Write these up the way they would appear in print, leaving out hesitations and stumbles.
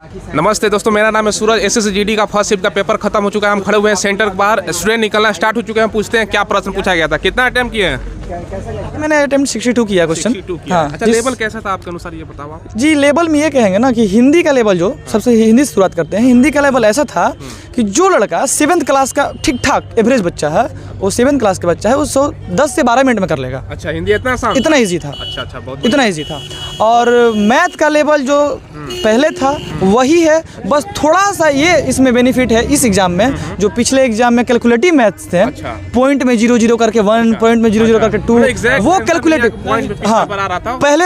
नमस्ते दोस्तों, मेरा नाम है सूरज। SSGD का फर्स्ट शिफ्ट का पेपर खत्म हो चुका है। हम खड़े हुए हैं सेंटर के बाहर, स्टूडेंट निकलना स्टार्ट हो चुके हैं। पूछते हैं क्या प्रश्न पूछा गया था, कितना अटेम्प्ट किए हैं? मैंने अटेम्प्ट 62 किया क्वेश्चन। हाँ, अच्छा, लेवल कैसा था आपके अनुसार, ये बताओ आप। जी, लेवल में ये कहेंगे ना कि हिंदी का लेवल, जो सबसे हिंदी से शुरुआत करते हैं, हिंदी का लेवल ऐसा था कि जो लड़का 7th क्लास का ठीक ठाक एवरेज बच्चा है, वो 7th क्लास का बच्चा है, वो 10 से 12 मिनट में कर लेगा। अच्छा, हिंदी इतना आसान, इतना ईजी था। अच्छा, बहुत इतना ईजी था। और मैथ का लेवल जो पहले था वही है, बस थोड़ा सा ये इसमें बेनिफिट है इस एग्जाम में, जो पिछले एग्जाम में कैलकुलेटिव मैथ्स थे। पॉइंट में 0-0 करके 1, पॉइंट में 0-0 करके 2, वो कैलकुलेटिव। हाँ, पहले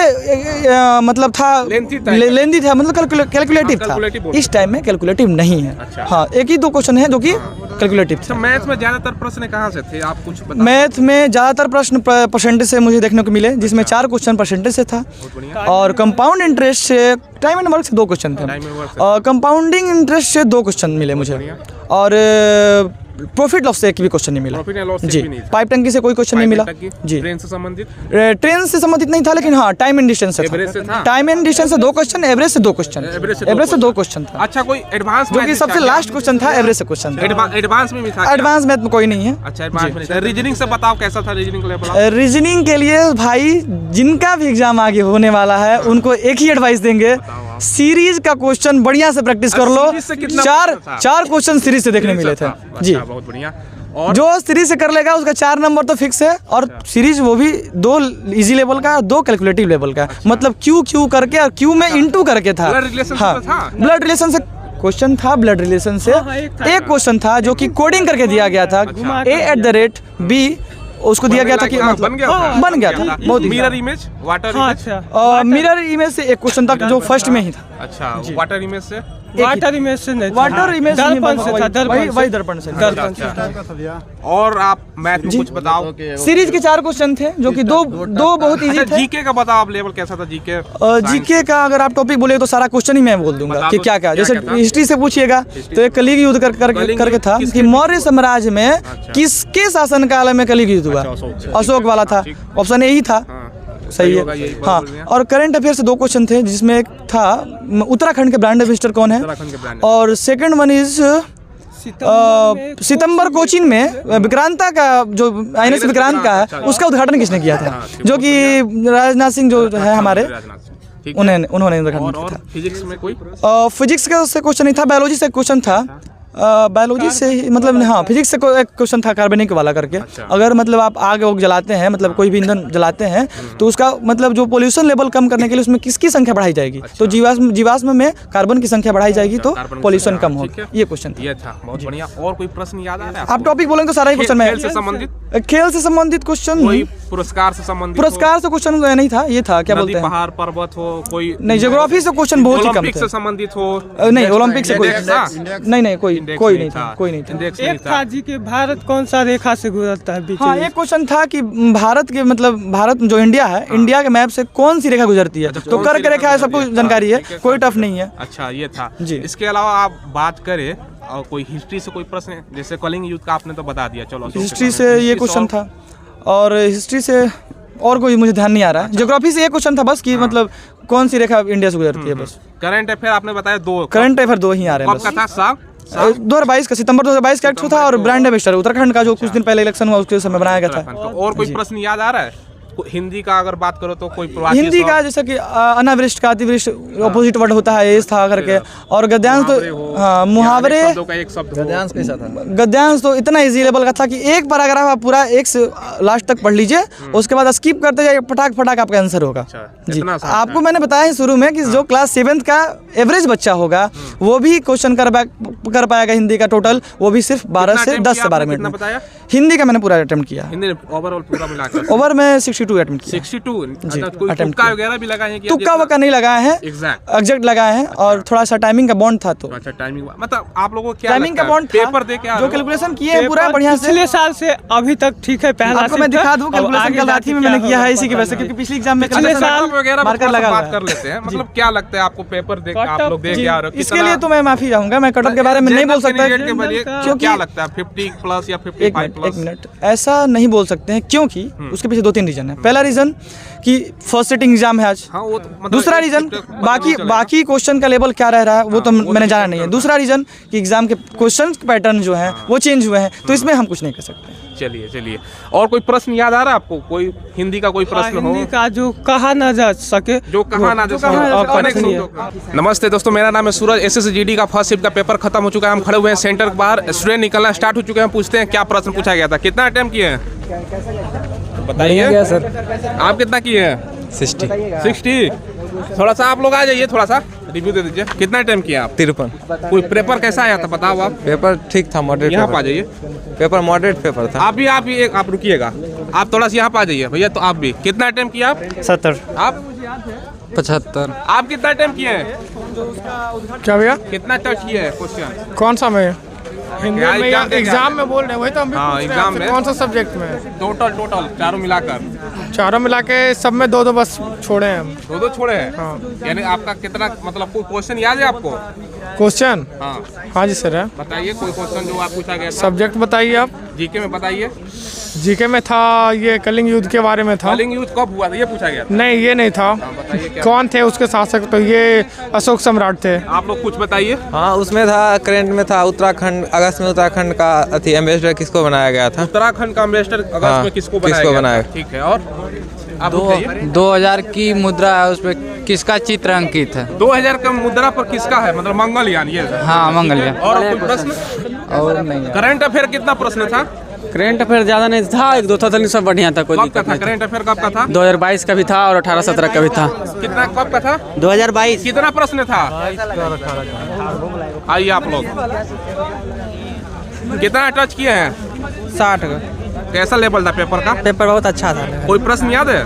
मतलब था लेंथी था, मतलब कैलकुलेटिव था। इस टाइम में कैलकुलेटिव नहीं है। हाँ, एक ही 2 क्वेश्चन है जो कि कैलकुलेटिव थे। मैथ में ज्यादातर प्रश्न कहाँ से थे, आप कुछ बताओ? मैथ में ज्यादातर प्रश्न परसेंटेज से मुझे देखने को मिले, जिसमें 4 क्वेश्चन परसेंटेज से था, और कंपाउंड इंटरेस्ट से, टाइम एंड वर्क से 2 क्वेश्चन थे, और कंपाउंडिंग इंटरेस्ट से 2 क्वेश्चन मिले मुझे, और प्रॉफिट लॉस से एक भी क्वेश्चन नहीं मिला जी। पाइप टंकी से कोई क्वेश्चन नहीं मिला जी। ट्रेन से संबंधित नहीं था, लेकिन हाँ टाइम एंड डिस्टेंस से था। टाइम एंड डिस्टेंस से 2 क्वेश्चन, एवरेज से 2 क्वेश्चन, एवरेज से 2 क्वेश्चन था। अच्छा, कोई एडवांस जो कि सबसे लास्ट क्वेश्चन था, एवरेज से क्वेश्चन था। एडवांस में भी था? एडवांस मैथ में कोई नहीं है। अच्छा, एडवांस में नहीं। रीजनिंग से बताओ कैसा था रीजनिंग लेवल? रीजनिंग के लिए भाई, जिनका भी एग्जाम आगे होने वाला है उनको एक ही एडवाइस देंगे, सीरीज का क्वेश्चन बढ़िया से प्रैक्टिस कर लो। 4 क्वेश्चन सीरीज से देखने मिले थे जी, बहुत बढ़िया। और जो सीरीज से कर लेगा उसका 4 नंबर तो फिक्स है, और सीरीज वो भी 2 इजी लेवल का, 2 कैलकुलेटिव लेवल का। मतलब क्यू करके, और क्यू में इंटू करके था। हाँ, ब्लड रिलेशन से क्वेश्चन था, ब्लड रिलेशन से एक क्वेश्चन था जो कि कोडिंग करके दिया गया था, A@B उसको दिया गया था कि बन गया था। बहुत mirror image, water image, mirror image से एक क्वेश्चन था जो फर्स्ट में ही था। अच्छा, वाटर इमेज से नहीं, वाटर इमेज दर्पण से था, वही दर्पण से। और आप मैथ में कुछ बताओ। सीरीज के 4 क्वेश्चन थे जो कि दो बहुत इजी थे। जीके का बताओ आप, लेवल कैसा था जीके? जीके का अगर आप टॉपिक बोले तो सारा क्वेश्चन ही मैं बोल दूंगा कि क्या क्या। जैसे हिस्ट्री से पूछिएगा तो एक कलिग युद्ध करके था कि मौर्य साम्राज्य में किसके शासनकाल में कलिग युद्ध हुआ? अशोक वाला था, ऑप्शन ए ही था। सही है। हाँ, और करंट अफेयर से 2 क्वेश्चन थे, जिसमें एक था उत्तराखंड के ब्रांड एम्बेसडर कौन है, और सेकंड वन इज सितंबर कोचिन में विक्रांता का, जो INS विक्रांत का है, उसका उद्घाटन किसने किया था? जो कि राजनाथ सिंह जो है हमारे, उन्होंने उद्घाटन किया था। फिजिक्स में कोई? फिजिक्स का से क्वेश्चन नहीं था, बायोलॉजी से क्वेश्चन था। बायोलॉजी से मतलब हाँ, फिजिक्स से एक क्वेश्चन था कार्बनिक वाला करके। अगर मतलब आप आग वोग जलाते हैं, मतलब कोई भी ईंधन जलाते हैं, तो उसका मतलब जो पोल्यूशन लेवल कम करने के लिए उसमें किसकी संख्या बढ़ाई जाएगी? तो जीवाश्म में कार्बन की संख्या बढ़ाई जाएगी तो पोल्यूशन कम होगा। ये क्वेश्चन था, बहुत बढ़िया। और कोई प्रश्न याद आ रहा है? आप टॉपिक बोलेंगे तो सारा ही क्वेश्चन में। खेल से संबंधित क्वेश्चन, पुरस्कार से संबंधित? पुरस्कार से क्वेश्चन नहीं था, ये था क्या बोलते हैं, पहाड़ पर्वत हो कोई नहीं। ज्योग्राफी से क्वेश्चन बहुत ही कम थे। से संबंधित हो? नहीं, ओलंपिक से कोई नहीं, कोई नहीं था। एक था जी के भारत कौन सा रेखा से गुजरता है बीच? हाँ, एक क्वेश्चन था कि भारत के, मतलब भारत जो इंडिया है, इंडिया के मैप से कौन सी रेखा गुजरती है? तो कर्क रेखा है, सबको जानकारी है, कोई टफ नहीं है। अच्छा, ये था जी। इसके अलावा आप बात करें और कोई हिस्ट्री से कोई प्रश्न है? जैसे कलिंग युद्ध का आपने तो बता दिया, चलो हिस्ट्री से ये क्वेश्चन था, और हिस्ट्री से और कोई मुझे ध्यान नहीं आ रहा है। ज्योग्राफी से ये क्वेश्चन था बस कि मतलब कौन सी रेखा इंडिया से गुजरती है, बस। करंट अफेयर आपने बताया 2, करंट अफेयर 2 ही आ रहे हैं बस। 2022 का, सितंबर 2022 का एक्ट था, और ब्रांड एम्बेसडर उत्तराखंड का जो कुछ दिन पहले इलेक्शन हुआ उसके समय बनाया गया था। और कोई प्रश्न याद आ रहा है? हिंदी का अगर बात करो तो कोई हिंदी का, जैसे कि अनावृष्ट का अतिवृष्ट ऑपोजिट वर्ड होता है, एज था करके। और गद्यांश तो हाँ, मुहावरे, गद्यांश तो इतना इजी लेवल का था कि एक पैराग्राफ आप पूरा एक से लास्ट तक पढ़ लीजिए, उसके बाद स्किप करते जाइए, फटाक आपका आंसर होगा जी। आपको मैंने बताया ही शुरू में कि जो क्लास 7th का एवरेज बच्चा होगा वो भी क्वेश्चन कर पाएगा हिंदी का टोटल, वो भी सिर्फ 10 से 12 मिनट में। हिंदी का मैंने पूरा अटेम्प्ट किया, ओवरऑल पूरा मिलाकर ओवर में 62 अटेम्प्ट किया। 62 तुक्का वगैरह भी लगाए हैं? तुक्का वक्का नहीं लगाए हैं, एग्जैक्ट लगाए हैं। और थोड़ा सा टाइमिंग का बॉन्ड था, तो अच्छा, टाइमिंग मतलब आप लोगों को क्या टाइमिंग का बॉन्ड पेपर दे के जो कैलकुलेशन किए हैं पूरा बढ़िया से। पिछले साल से अभी तक ठीक है। पहला आपको मैं दिखा दूं, कैलकुलेशन कल रात ही में मैंने किया है इसी की वजह से, क्योंकि पिछले एग्जाम में पिछले साल वगैरह मार्कर लगा बात कर लेते हैं। मतलब क्या लगता है आपको पेपर देख आप लोग देख आ रहे हो? इसके लिए तो मैं माफी चाहूंगा, मैं कटअप के बारे में नहीं बोल सकता, क्योंकि क्या लगता है 50 प्लस या 55 प्लस? एक मिनट, ऐसा नहीं बोल सकते हैं, क्योंकि उसके पीछे 2-3 रीजन है। रीज़न है। पहला रीज़न कि फर्स्ट सिटिंग एग्जाम है आज। हाँ, वो तो मतलब दूसरा एक- रीज़न मतलब बाकी क्वेश्चन का लेवल क्या रह रहा है वो तो मैंने जाना नहीं है। दूसरा रीज़न कि एग्जाम के क्वेश्चन पैटर्न जो हैं वो चेंज हुए हैं, तो इसमें हम कुछ नहीं कर सकते। चलिए और कोई प्रश्न याद आ रहा है आपको? कोई हिंदी का कोई प्रश्न हो हिंदी का जो कहा ना जा सके, जो कहा ना जैसे नमस्ते दोस्तों, मेरा नाम है सूरज। SSGD का फर्स्ट शिफ्ट का पेपर खत्म हो चुका है। हम खड़े हुए हैं सेंटर के बाहर, स्टूडेंट निकलना स्टार्ट हो चुके हैं। पूछते हैं क्या प्रश्न पूछा गया था, कितना अटेम्प्ट किए हैं बताइए सर। आप कितना किए हैं? 60। थोड़ा सा आप लोग आ जाइए, थोड़ा सा रिव्यू दे दीजिए। कितना अटेम्प्ट किया आप? 53। कोई पेपर कैसा आया था बताओ आप। पेपर ठीक था, मॉडरेट यहाँ पे आ पेपर। जाइए। पेपर मॉडरेट पेपर था। आप भी एक आप रुकिएगा, आप थोड़ा सा यहाँ पे आ जाइए भैया। तो आप भी कितना अटेम्प्ट किया आप? 70। आप 75। आप कितना अटेम्प्ट किए हैं? क्या भैया? कितना टच किए हैं क्वेश्चन? कौन सा में? हिंदी क्या में या एग्जाम दे एग्जाम में बोल रहे हैं? वही तो हम भी हाँ, पूछ रहे हैं एग्जाम आपसे, में। कौन सा सब्जेक्ट में? टोटल चारों मिलाकर चारों मिला के सब में दो बस छोड़े हैं हम। दो छोड़े हैं। हाँ। यानी आपका कितना मतलब कोई क्वेश्चन याद है आपको? क्वेश्चन? हाँ हाँ जी सर है। बताइए कोई क्वेश्चन जो आप पूछा गया था। सब्जेक्ट बताइए आप। जीके में बताइए। जीके में था ये कलिंग युद्ध के बारे में था। कलिंग युद्ध कब हुआ था ये पूछा गया था। नहीं, ये नहीं था। बताइए क्या? कौन थे उसके शासक? तो ये अशोक सम्राट थे। आप लोग कुछ बताइए। हाँ, उसमें था, करंट में था उत्तराखंड। अगस्त में उत्तराखंड का अति एम्बेसडर किसको बनाया गया था? उत्तराखंड का एम्बेसडर अगस्त हाँ, में किसको किसको बनाया बनाया? गया था? ठीक है, और आप बताइए। 2000 की मुद्रा है, उस पर किसका चित्र अंकित है? 2000 का मुद्रा पर किसका है? मतलब मंगलयान ये है। हाँ, मंगलयान। और कोई प्रश्न? और नहीं है। करंट अफेयर कितना प्रश्न था? करेंट अफेयर ज़्यादा नहीं था, एक दो था, नहीं सब बढ़िया था, कोई कब का दिक्कत था नहीं था। Current affair? कब का था? 2022 का भी था और 18-17 का भी था। कितना कब का था? 2022। कितना प्रश्न था? आइए आप लोग कितना टच किए हैं? 60 का कैसा लेवल था पेपर का? पेपर बहुत अच्छा था। कोई प्रश्न याद है?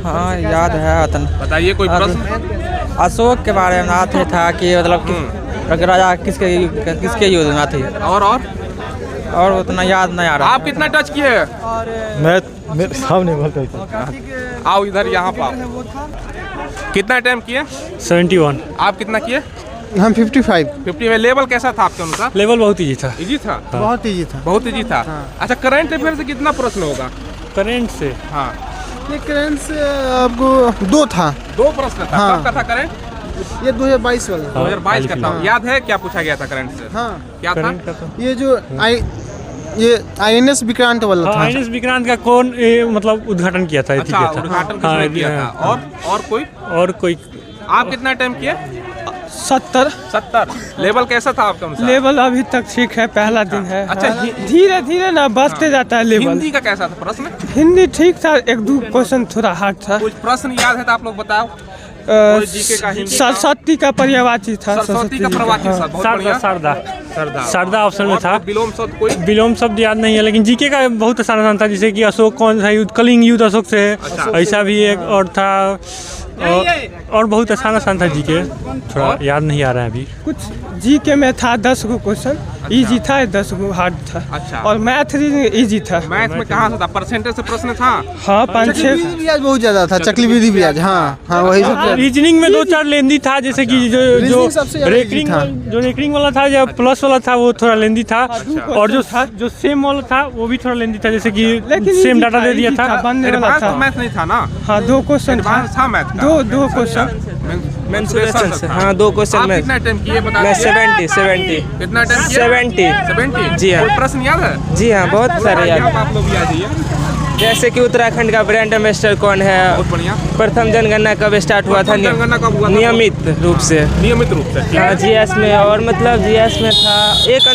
हाँ याद है। बताइए कोई प्रश्न। अशोक के बारे में आते था कि मतलब राजा किसके युद्ध में थे, और उतना याद नहीं आ रहा। आप कितना टच किए हैं? मैं सामने बोलता आओ इधर, यहाँ पर आओ। कितना टाइम किए? 71। आप कितना किए? हम 55। 50 में। लेवल कैसा था आपके अनुसार? लेवल बहुत ईजी था। इजी था? बहुत ईजी था। बहुत इजी था। अच्छा, करंट अफेयर से कितना प्रश्न होगा? करंट से? हाँ, करंट से आपको 2 था। 2 प्रश्न था। हाँ। कब का था करंट? ये 2022 वाला। 2022 का था। याद है क्या पूछा गया था करंट से? हाँ, क्या था? ये जो INS विक्रांत वाला था। INS विक्रांत का कौन मतलब उद्घाटन किया था? अच्छा, उद्घाटन किसने किया था? और कोई? और कोई? आप कितना टाइम किए? 70। लेवल कैसा था आपका अनुसार? लेवल अभी तक ठीक है, पहला दिन है। अच्छा, धीरे धीरे ना बढ़ते जाता है लेवल। हिंदी का कैसा था प्रश्न? हिंदी ठीक था, एक दो क्वेश्चन थोड़ा हार्ड था। कुछ प्रश्न याद है तो आप लोग बताओ। कोई जीके का, हिंदी का? सरस्वती का पर्यायवाची था। सरस्वती का प्रवाची था। बहुत बढ़िया। शारदा ऑप्शन में था। विलोम शब्द कोई? विलोम शब्द याद नहीं है, लेकिन जीके का बहुत आसान था, जैसे कि अशोक कौन सा युद्ध, कलिंग युद्ध अशोक से है, ऐसा भी एक और था। और बहुत आसान था जीके, थोड़ा याद नहीं आ रहा है अभी। कुछ जीके में था 10 गो क्वेश्चन इजी था, 10 गो हार्ड था। अच्छा। और मैथ इजी था। मैथ में कहाँ से था? परसेंटेज से प्रश्न था? हाँ, 5-6 ब्याज बहुत ज्यादा था। चक्रवृद्धि ब्याज। हाँ हाँ, वही सब। रीजनिंग में 2-4 लेंदी था, जैसे कि जो रीजनिंग सबसे ज्यादा easy था। रेकरिंग वाला था, जो प्लस वाला था वो थोड़ा लेंदी था। और जो सेम वाला था वो भी थोड़ा लेंदी था, जैसे कि सेम डाटा दे दिया था। बनने वाला एडवांस था। मैथ नहीं था ना? हाँ, 2 क्वेश्चन था। एडवांस था मैथ का? दो क्वेश्चन। मेंसुरेशन से। हाँ, 2 क्वेश्चन आप में। कितना टाइम किए बता मैं दीजिए? 70। कितना टाइम किए? 70। जी हाँ। कोई प्रश्न याद है? जी हाँ, बहुत सारे याद। आप लोग भी आ जाइए। जैसे कि उत्तराखंड का ब्रांड एम्बेसडर कौन है? बहुत बढ़िया। प्रथम जनगणना कब स्टार्ट हुआ था? प्रथम जनगणना कब हुआ था? नियमित रूप से। नियमित रूप से। ठीक है। जीएस में, और मतलब जीएस में था एक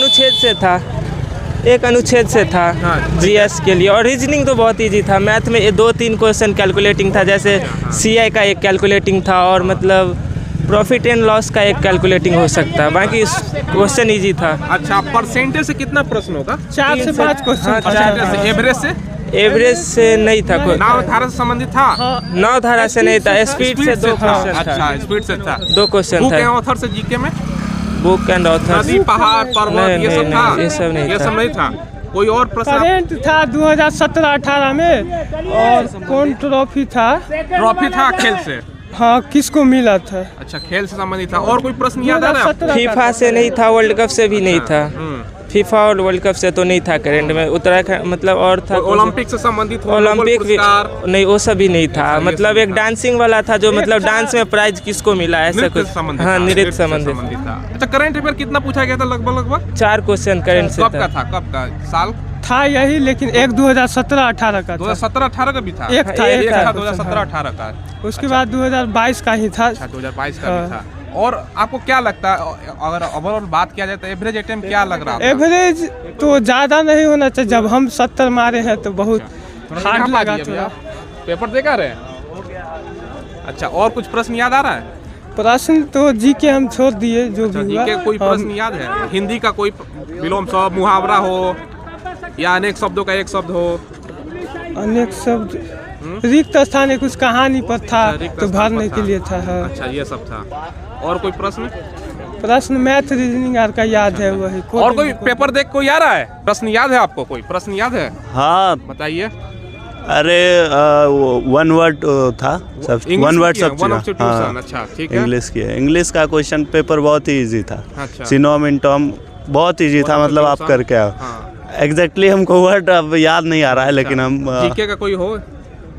अनुच्छेद से था। हाँ। जीएस के लिए। और रीजनिंग तो बहुत इजी था। मैथ में 2-3 क्वेश्चन कैलकुलेटिंग था, जैसे सीआई का एक कैलकुलेटिंग था, और मतलब प्रॉफिट एंड लॉस का एक कैलकुलेटिंग हो सकता है। बाकी क्वेश्चन इजी था। अच्छा, परसेंटेज से कितना प्रश्न होगा? 4 से 5 क्वेश्चन। हाँ, परसेंटेज से। एवरेज से? एवरेज से नहीं था कोई। नाव धारा से संबंधित था? नाव धारा से नहीं था, स्पीड से 2 था। क्वेश्चन था। अच्छा, स्पीड से था। 2 क्वेश्चन बुक एंड था। ऑथर से जीके में? Book and author. नदी, पहाड़, पर्वत, नहीं, ये सब नहीं, था? नहीं, ये सब नहीं था। कोई और प्रश्न? करेंट था 2017-18 में। और कौन ट्रॉफी था? ट्रॉफी था खेल से? हाँ, किसको मिला था? अच्छा, खेल से संबंधित था। और कोई प्रश्न याद आ रहा है? 2017 फीफा से नहीं था, वर्ल्ड कप से भी नहीं था। फीफा और वर्ल्ड कप से तो नहीं था करंट में, उत्तराखंड मतलब और था ओलंपिक से संबंधित हो, ओलंपिक भी पुरस्कार? नहीं, वो सब भी नहीं था। मतलब एक डांसिंग वाला था जो मतलब डांस में प्राइज किसको मिला ऐसा नृत्य कुछ। संबंधित हाँ, था, नृत्य से संबंधित था। अच्छा, करंट अफेयर कितना पूछा गया था लगभग? 4 क्वेश्चन करंट से कब का था। था, कब का साल? था यही, लेकिन एक 2017-18 का था। 2017-18 का भी था? एक था, एक था 2017-18 का। उसके बाद 2022 का ही था। अच्छा, 2022 का भी था। और आपको क्या लगता है, अगर ओवरऑल बात किया जाए तो एवरेज अटेम्प्ट क्या लग रहा है? एवरेज तो ज़्यादा नहीं होना चाहिए, जब हम 70 मारे हैं तो बहुत हार्ड लगा थोड़ा। पेपर देखा रहे हैं? अच्छा, और कुछ प्रश्न याद आ रहा है? प्रश्न तो जीके हम छोड़ दिए, जो भी हुआ। जीके कोई प्रश्न याद है? हिंदी का कोई विलोम शब्द, मुहावरा हो या अनेक शब्दों का एक शब्द हो? अनेक शब्द रिक्त स्थान है, कुछ कहानी पर था तो भरने के लिए था। हाँ। अच्छा, ये सब था। और कोई प्रश्न मैथ रीजनिंग आर का याद है वही। और कोई पेपर देख कोई आ रहा है? प्रश्न याद है आपको? कोई प्रश्न याद है? हाँ बताइए। अरे वन वर्ड था सब, वन वर्ड सब। हाँ, अच्छा, ठीक है। इंग्लिश की है। इंग्लिश का क्वेश्चन पेपर बहुत ही इजी था। अच्छा। सिनोनिम टर्म बहुत इजी था, मतलब आप करके आओ। एग्जैक्टली हमको वर्ड अब याद नहीं आ रहा है, लेकिन हम जीके का कोई हो?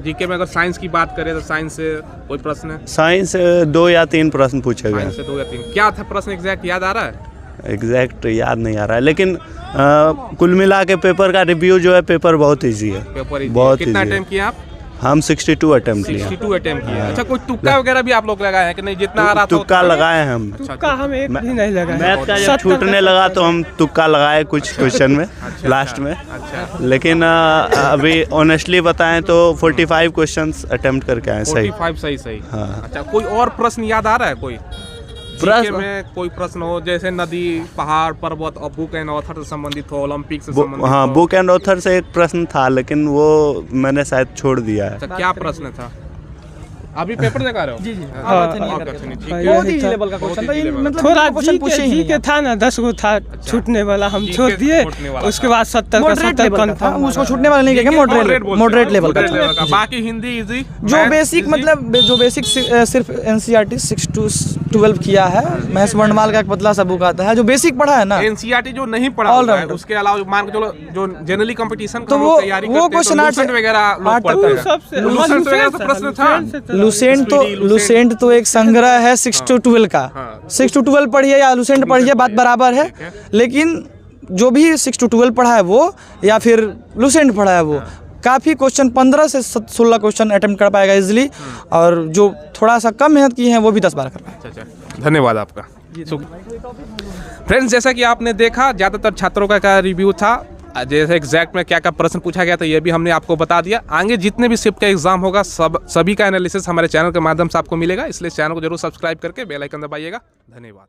जीके में अगर साइंस की बात करें तो साइंस से कोई प्रश्न है? साइंस 2 या 3 प्रश्न पूछे गए। साइंस से 2 या 3 क्या था प्रश्न? एग्जैक्ट याद आ रहा है? एग्जैक्ट याद नहीं आ रहा है, लेकिन कुल मिला के पेपर का रिव्यू जो है, पेपर बहुत इजी है। पेपर बहुत कितना easy है। अटेम्प्ट किया आप? हम 62 अटेम्प्ट लिए। 62 अटेम्प्ट किया। अच्छा, कोई तुक्का वगैरह भी आप लोग लगाए हैं कि नहीं? जितना आ रहा था तुक्का लगाए हैं हम। तुक्का हम एक भी नहीं लगाए। मैथ का जब छूटने लगा तो हम तुक्का लगाए कुछ क्वेश्चन में लास्ट में। लेकिन अभी ऑनेस्टली बताएं तो 45 क्वेश्चंस अटेम्प्ट करके आए सही। 45 सही। हाँ। अच्छा, कोई और प्रश्न याद आ रहा है? कोई जीके में कोई प्रश्न हो, जैसे नदी, पहाड़, पर्वत और बुक एंड ऑथर से संबंधित हो, ओलंपिक से संबंधित हाँ, हो? बुक एंड ऑथर से एक प्रश्न था, लेकिन वो मैंने शायद छोड़ दिया है। अच्छा, क्या प्रश्न था? अभी पेपर दिखा रहे हो? जी। बहुत ही लेवल का क्वेश्चन था, मतलब थोड़ा क्वेश्चन पूछे ही जीके था ना, 10 गो था छूटने वाला, हम छोड़ दिए। उसके बाद 70 का 70 कन्फर्म। उसको छूटने वाला नहीं कहेंगे, मॉडरेट लेवल का। बाकी हिंदी इजी, जो बेसिक मतलब जो बेसिक सिर्फ एनसीईआरटी 6 to 12 किया है। महेश वर्णमाल का एक पतला सा बुक आता है जो बेसिक पढ़ा है ना। एनसीईआरटी जो नहीं पढ़ा हुआ है, उसके अलावा मान के चलो जो जनरली कंपटीशन तो वो क्वेश्चन वगैरह लोग पढ़ते हैं। लूसेंट वगैरह तो प्रश्न था। लूसेंट तो एक संग्रह है 6 to 12 का। 6 to 12 पढ़िए या लूसेंट पढ़िए, बात बराबर है। लेकिन जो भी 6 to 12 पढ़ा है वो, या फिर लूसेंट पढ़ा है वो, काफ़ी क्वेश्चन 15 से 16 क्वेश्चन अटेम्प्ट कर पाएगा इजीली। और जो थोड़ा सा कम मेहनत की है वो भी 10-12 कर पाएगा। अच्छा, धन्यवाद आपका। फ्रेंड्स, जैसा कि आपने देखा, ज़्यादातर छात्रों का रिव्यू था। जैसे एग्जैक्ट में क्या क्या प्रश्न पूछा गया था ये भी हमने आपको बता दिया। आगे जितने भी शिफ्ट का एग्जाम होगा सभी का एनालिसिस हमारे चैनल के माध्यम से आपको मिलेगा, इसलिए चैनल को जरूर सब्सक्राइब करके बेल आइकन दबाइएगा। धन्यवाद।